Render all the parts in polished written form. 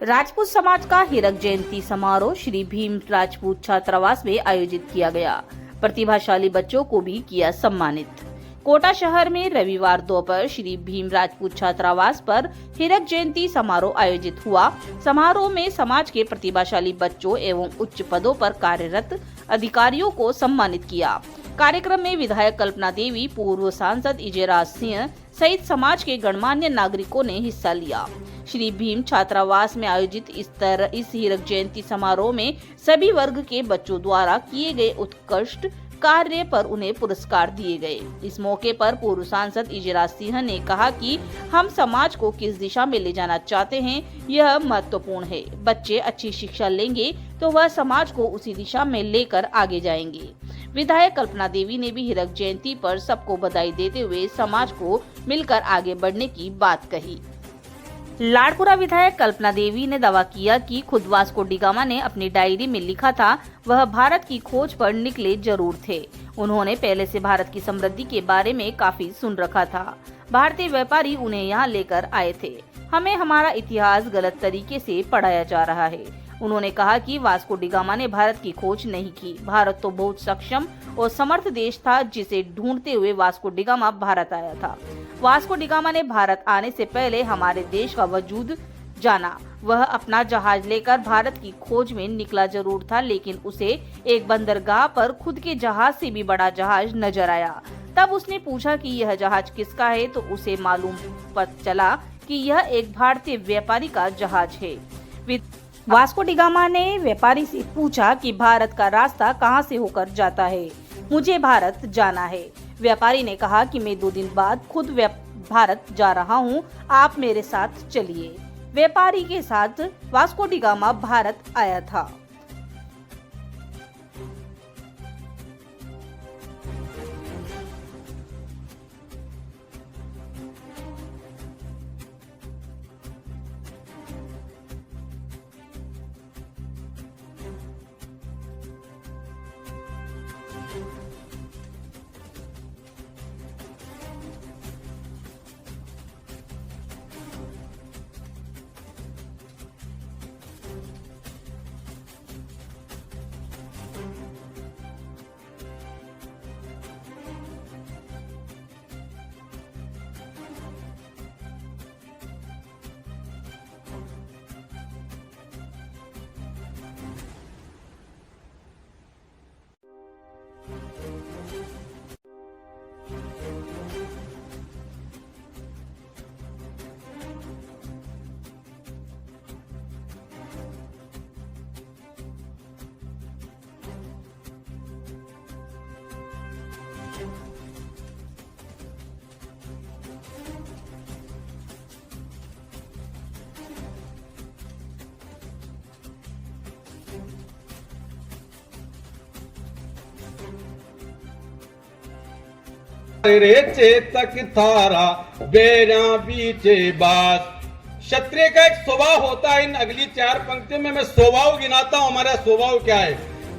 राजपूत समाज का हीरक जयंती समारोह श्री भीम राजपूत छात्रावास में आयोजित किया गया। प्रतिभाशाली बच्चों को भी किया सम्मानित। कोटा शहर में रविवार दोपहर श्री भीम राजपूत छात्रावास पर हीरक जयंती समारोह आयोजित हुआ। समारोह में समाज के प्रतिभाशाली बच्चों एवं उच्च पदों पर कार्यरत अधिकारियों को सम्मानित किया। कार्यक्रम में विधायक कल्पना देवी, पूर्व सांसद इजेराज सिंह सहित समाज के गणमान्य नागरिकों ने हिस्सा लिया। श्री भीम छात्रावास में आयोजित इस हीरक जयंती समारोह में सभी वर्ग के बच्चों द्वारा किए गए उत्कृष्ट कार्य पर उन्हें पुरस्कार दिए गए। इस मौके पर पूर्व सांसद इजेराज सिंह ने कहा कि हम समाज को किस दिशा में ले जाना चाहते हैं, यह महत्वपूर्ण है। बच्चे अच्छी शिक्षा लेंगे तो वह समाज को उसी दिशा में लेकर आगे जाएंगे। विधायक कल्पना देवी ने भी हीरक जयंती पर सबको बधाई देते हुए समाज को मिलकर आगे बढ़ने की बात कही। लाड़पुरा विधायक कल्पना देवी ने दावा किया कि खुद वास्को डी गामा ने अपनी डायरी में लिखा था, वह भारत की खोज पर निकले जरूर थे। उन्होंने पहले से भारत की समृद्धि के बारे में काफी सुन रखा था। भारतीय व्यापारी उन्हें यहाँ लेकर आए थे। हमें हमारा इतिहास गलत तरीके से पढ़ाया जा रहा है। उन्होंने कहा कि वास्को डी गामा ने भारत की खोज नहीं की। भारत तो बहुत सक्षम और समर्थ देश था, जिसे ढूंढते हुए वास्को डी गामा भारत आया था। वास्को डी गामा ने भारत आने से पहले हमारे देश का वजूद जाना। वह अपना जहाज लेकर भारत की खोज में निकला जरूर था, लेकिन उसे एक बंदरगाह पर खुद के जहाज से भी बड़ा जहाज नजर आया। तब उसने पूछा कि यह जहाज किसका है, तो उसे मालूम पता चला कि यह एक भारतीय व्यापारी का जहाज है। वास्को डी गामा ने व्यापारी से पूछा कि भारत का रास्ता कहां से होकर जाता है, मुझे भारत जाना है। व्यापारी ने कहा कि मैं 2 दिन बाद खुद भारत जा रहा हूं, आप मेरे साथ चलिए। व्यापारी के साथ वास्को डी गामा भारत आया था। रे चेतक थारा बेरा बीचे बात। क्षत्रिय का एक स्वभाव होता है। इन अगली 4 पंक्तियों में मैं स्वभाव गिनाता हूं। हमारा स्वभाव क्या है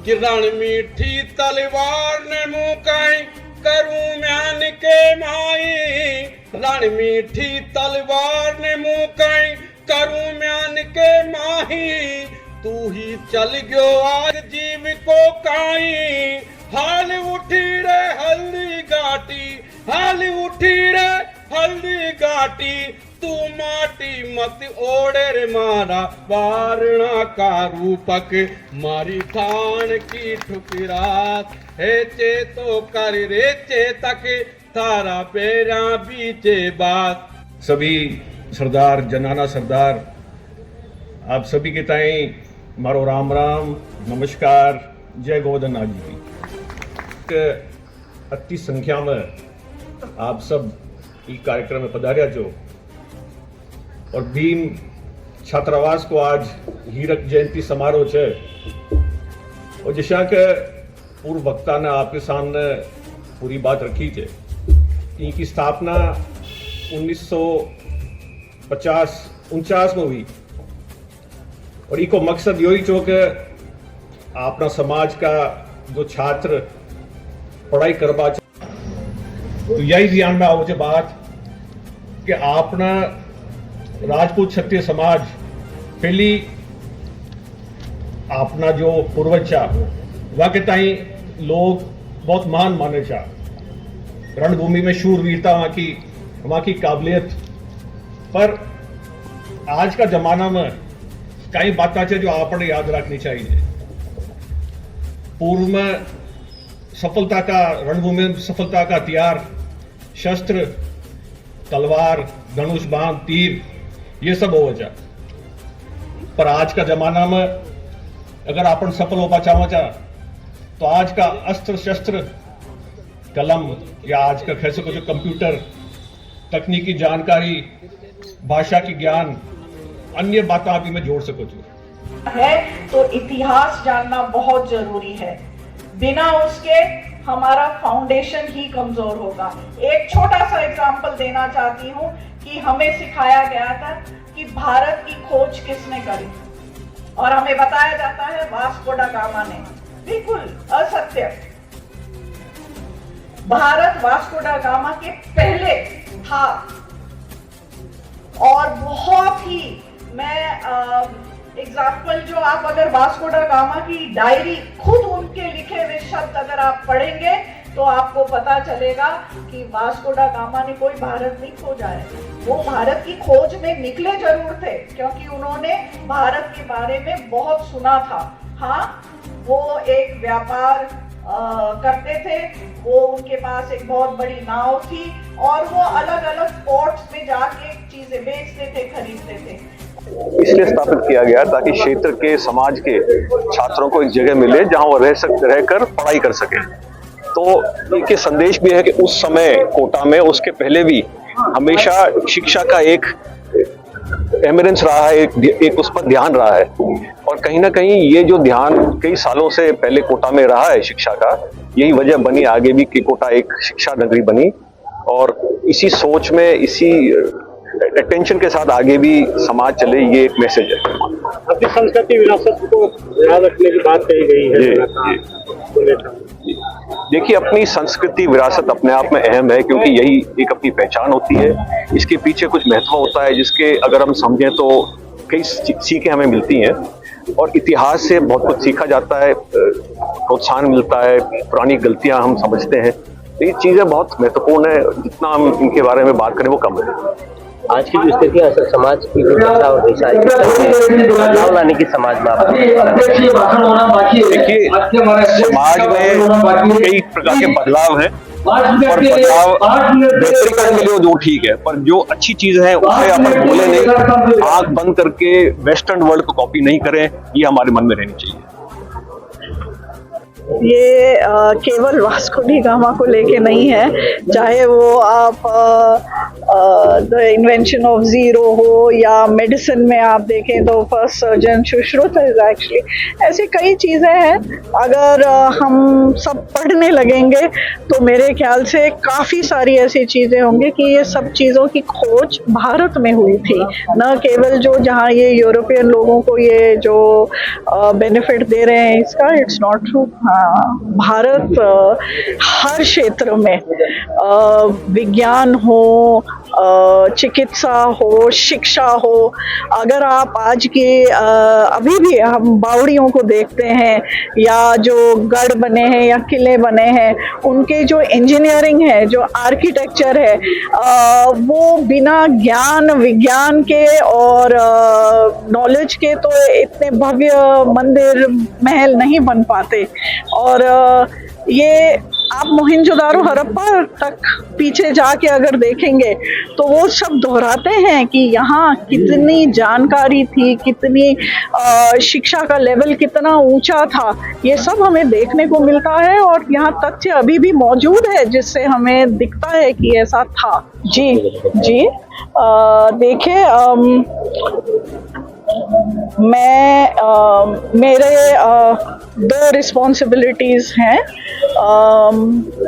कि रण मीठी तलवार ने मुकाई, करूं म्यान के माई। रण मीठी तलवार ने मुकाई, करूं म्यान के माही। तू ही चल गयो आज जीव को काई। हाल उठी रे हल्दी घाटी, हाल उठी रे हल्दी घाटी। तू माटी मत ओढ़े रे मारा, वारणा का रूपक मारी थान की ठुकरात। हे चेतो कर रे चेतक थारा पेरा बीचे बात। सभी सरदार जनाना सरदार, आप सभी के ताई मारो राम राम, नमस्कार, जय गोवर्धन नाथ जी की। अति संख्या में आप सब इस कार्यक्रम में पधार्या जो, और भीम छात्रावास को आज हीरक जयंती समारोह है। और जैसा के पूर्व वक्ता ने आपके सामने पूरी बात रखी है, इनकी स्थापना 1949 में हुई। और इको मकसद यही छो कि अपना समाज का जो छात्र पढ़ाई करवा, तो यही ध्यान में आओ बात कि अपना राजपूत क्षत्रिय समाज पहली अपना जो पूर्वज छा वह के ताई लोग बहुत महान माने छा, रणभूमि में शूरवीरता वहां की काबिलियत। पर आज का जमाना में कई बातें है जो आपने याद रखनी चाहिए। पूर्व में सफलता का रणभूमि में सफलता का हथियार शस्त्र, तलवार, धनुष, बाण, तीर ये सब हो जा। पर आज का जमाना में अगर अपन सफल हो चाहो तो आज का अस्त्र शस्त्र कलम या आज का कह सको जो कंप्यूटर, तकनीकी जानकारी, भाषा की ज्ञान, अन्य बातें आप में जोड़ सको है तो इतिहास जानना बहुत जरूरी है। बिना उसके हमारा फाउंडेशन ही कमजोर होगा। एक छोटा सा एग्जांपल देना चाहती हूँ कि हमें सिखाया गया था कि भारत की खोज किसने करी और हमें बताया जाता है वास्को डा गामा ने। बिल्कुल असत्य। भारत वास्को डा गामा के पहले था और बहुत ही एग्जाम्पल जो आप अगर वास्को डा गामा की डायरी खुद उनके लिखे हुए शब्द अगर आप पढ़ेंगे तो आपको पता चलेगा कि वास्को डा गामा ने कोई भारत नहीं खोजा है। वो भारत की खोज में निकले जरूर थे क्योंकि उन्होंने भारत के बारे में बहुत सुना था। हाँ, वो एक व्यापार करते थे, वो उनके पास एक बहुत बड़ी नाव थी और वो अलग अलग पोर्ट्स में जाके चीजें बेचते थे, खरीदते थे। इसलिए स्थापित किया गया ताकि क्षेत्र के समाज के छात्रों को एक जगह मिले जहां वो रहकर पढ़ाई कर सके। तो एक संदेश भी है कि उस समय कोटा में, उसके पहले भी हमेशा शिक्षा का एक एमरेंस रहा है, एक उस पर ध्यान रहा है। और कहीं ना कहीं ये जो ध्यान कई सालों से पहले कोटा में रहा है शिक्षा का, यही वजह बनी आगे भी कि कोटा एक शिक्षा नगरी बनी। और इसी सोच में, इसी अटेंशन के साथ आगे भी समाज चले, ये एक मैसेज है। अपनी संस्कृति विरासत को याद रखने की बात कही गई है। देखिए, अपनी संस्कृति विरासत अपने आप में अहम है क्योंकि यही एक अपनी पहचान होती है। इसके पीछे कुछ महत्व होता है जिसके अगर हम समझें तो कई सीखें हमें मिलती हैं और इतिहास से बहुत कुछ सीखा जाता है, प्रोत्साहन मिलता है, पुरानी गलतियां हम समझते हैं। तो ये चीज़ें बहुत महत्वपूर्ण है, जितना हम इनके बारे में बात करें वो कम है। आज की जो स्थिति है समाज की जो चर्चा हो रही है, बदलाव लाने की समाज में देखिए, समाज में कई प्रकार के बदलाव हैं और बदलाव बेहतरी करने के लिए जो ठीक है, पर जो अच्छी चीज है उसे अपन बोले नहीं, आंख बंद करके वेस्टर्न वर्ल्ड को कॉपी नहीं करें, ये हमारे मन में रहनी चाहिए। ये केवल वास्को डी गामा को लेके नहीं है, चाहे वो आप द इन्वेंशन ऑफ जीरो हो या मेडिसिन में आप देखें तो first surgeon Sushruta is actually, ऐसी कई चीज़ें हैं। अगर हम सब पढ़ने लगेंगे तो मेरे ख्याल से काफ़ी सारी ऐसी चीज़ें होंगी कि ये सब चीज़ों की खोज भारत में हुई थी, न केवल जो जहाँ ये यूरोपियन लोगों को ये जो बेनिफिट दे रहे हैं इसका, इट्स नॉट ट्रू। भारत हर क्षेत्र में, विज्ञान हो, चिकित्सा हो, शिक्षा हो, अगर आप आज के अभी भी हम बावड़ियों को देखते हैं या जो गढ़ बने हैं या किले बने हैं, उनके जो इंजीनियरिंग है, जो आर्किटेक्चर है, वो बिना ज्ञान विज्ञान के और नॉलेज के तो इतने भव्य मंदिर महल नहीं बन पाते। और ये आप मोहनजोदारो हड़प्पा तक पीछे जाके अगर देखेंगे तो वो सब दोहराते हैं कि यहाँ कितनी जानकारी थी, कितनी शिक्षा का लेवल कितना ऊंचा था, ये सब हमें देखने को मिलता है और यहाँ तथ्य अभी भी मौजूद है जिससे हमें दिखता है कि ऐसा था। जी जी, देखिए, मेरे दो रिस्पॉन्सिबिलिटीज़ हैं।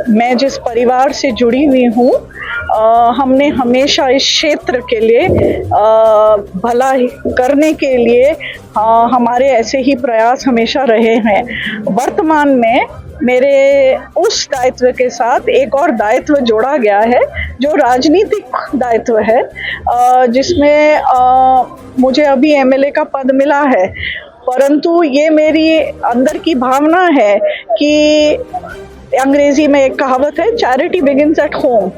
मैं जिस परिवार से जुड़ी हुई हूँ, हमने हमेशा इस क्षेत्र के लिए भला करने के लिए हमारे ऐसे ही प्रयास हमेशा रहे हैं। वर्तमान में मेरे उस दायित्व के साथ एक और दायित्व जोड़ा गया है जो राजनीतिक दायित्व है, जिसमें मुझे अभी एमएलए का पद मिला है, परंतु ये मेरी अंदर की भावना है कि अंग्रेजी में एक कहावत है, चैरिटी बिगिंस एट होम।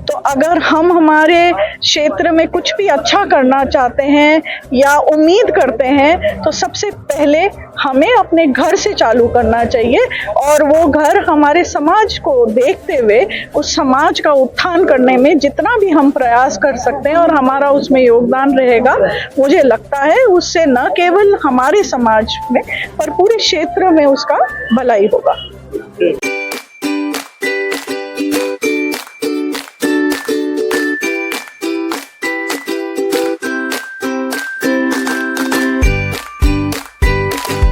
तो अगर हम हमारे क्षेत्र में कुछ भी अच्छा करना चाहते हैं या उम्मीद करते हैं तो सबसे पहले हमें अपने घर से चालू करना चाहिए, और वो घर हमारे समाज को देखते हुए उस समाज का उत्थान करने में जितना भी हम प्रयास कर सकते हैं और हमारा उसमें योगदान रहेगा, मुझे लगता है उससे न केवल हमारे समाज में पर पूरे क्षेत्र में उसका भलाई होगा।